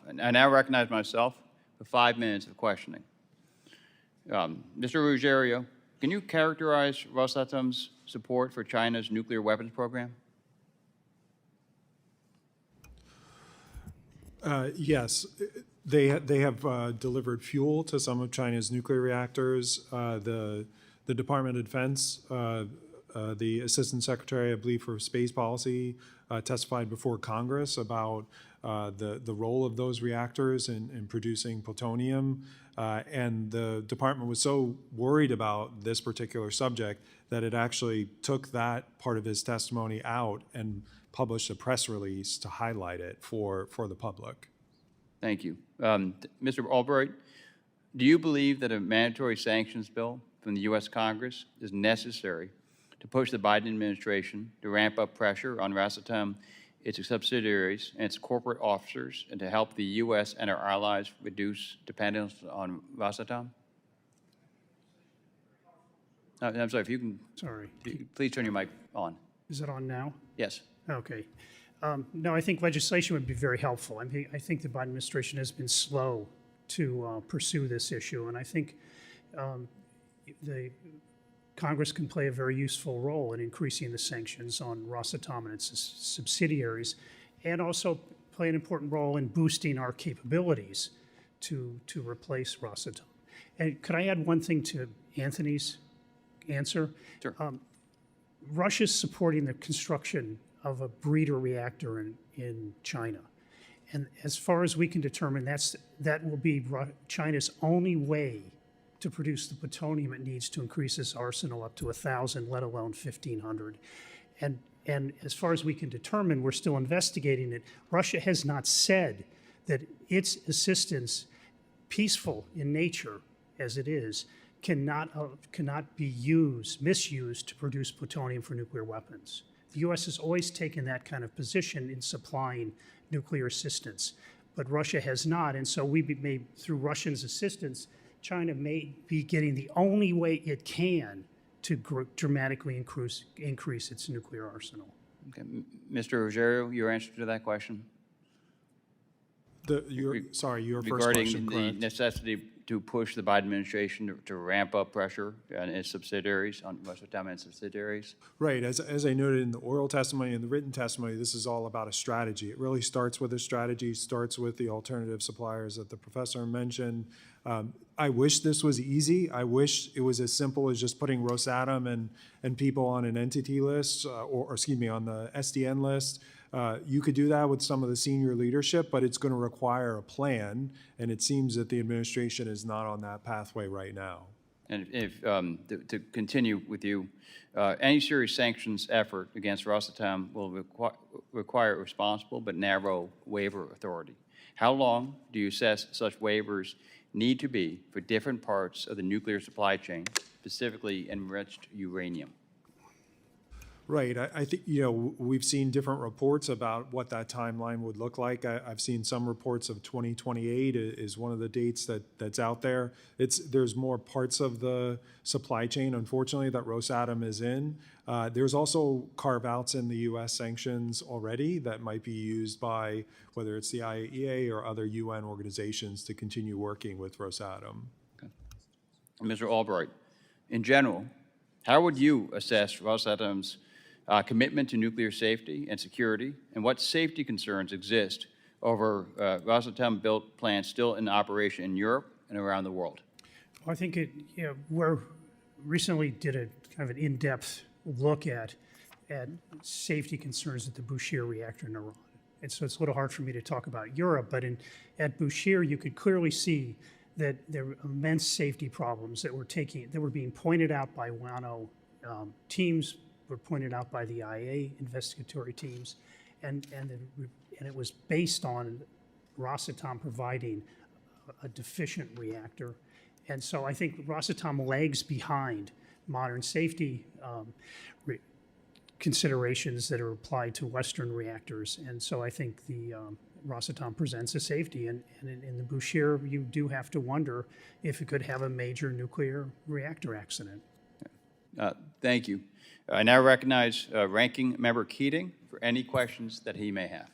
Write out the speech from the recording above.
And I now recognize myself for 5 minutes of questioning. Mr. Ruggiero, can you characterize Rosatom's support for China's nuclear weapons program? Yes, they have delivered fuel to some of China's nuclear reactors. The Department of Defense, the Assistant Secretary, I believe, for Space Policy, testified before Congress about the role of those reactors in producing plutonium. And the department was so worried about this particular subject that it actually took that part of his testimony out and published a press release to highlight it for the public. Thank you. Mr. Albright, do you believe that a mandatory sanctions bill from the U.S. Congress is necessary to push the Biden administration to ramp up pressure on Rosatom, its subsidiaries, and its corporate officers, and to help the U.S. and our allies reduce dependence on Rosatom? I'm sorry, if you can... Sorry. Please turn your mic on. Is it on now? Yes. Okay. No, I think legislation would be very helpful. I mean, I think the Biden administration has been slow to pursue this issue, and I think the Congress can play a very useful role in increasing the sanctions on Rosatom and its subsidiaries, and also play an important role in boosting our capabilities to replace Rosatom. And could I add one thing to Anthony's answer? Sure. Russia's supporting the construction of a breeder reactor in China. And as far as we can determine, that will be China's only way to produce the plutonium it needs to increase its arsenal up to 1,000, let alone 1,500. And as far as we can determine, we're still investigating it. Russia has not said that its assistance, peaceful in nature as it is, cannot be misused to produce plutonium for nuclear weapons. The U.S. has always taken that kind of position in supplying nuclear assistance, but Russia has not, and so through Russia's assistance, China may be getting the only way it can to dramatically increase its nuclear arsenal. Okay. Mr. Ruggiero, your answer to that question? Your first question, regarding the correct. necessity to push the Biden administration to ramp up pressure on its subsidiaries, on Rosatom and subsidiaries? Right. As I noted in the oral testimony and the written testimony, this is all about a strategy. It really starts with a strategy, starts with the alternative suppliers that the professor mentioned. I wish this was easy. I wish it was as simple as just putting Rosatom and people on an entity list, or excuse me, on the SDN list. You could do that with some of the senior leadership, but it's going to require a plan, and it seems that the administration is not on that pathway right now. And if to continue with you, any serious sanctions effort against Rosatom will require responsible but narrow waiver authority. How long do you assess such waivers need to be for different parts of the nuclear supply chain, specifically enriched uranium? Right. I think, we've seen different reports about what that timeline would look like. I've seen some reports of 2028 is one of the dates that's out there. There's more parts of the supply chain, unfortunately, that Rosatom is in. There's also carve-outs in the U.S. sanctions already that might be used by whether it's the IAEA or other UN organizations to continue working with Rosatom. Okay. Mr. Albright, in general, how would you assess Rosatom's commitment to nuclear safety and security, and what safety concerns exist over Rosatom-built plants still in operation in Europe and around the world? Well, I think we recently did a kind of an in-depth look at safety concerns at the Bushehr reactor in Iran. And so it's a little hard for me to talk about Europe, but at Bushehr, you could clearly see that there were immense safety problems that were being pointed out by WANO teams, were pointed out by the IA investigatory teams, and it was based on Rosatom providing a deficient reactor. And so I think Rosatom lags behind modern safety considerations that are applied to Western reactors. And so I think the Rosatom presents a safety. And in the Bushehr, you do have to wonder if it could have a major nuclear reactor accident. Thank you. I now recognize Ranking Member Keating for any questions that he may have.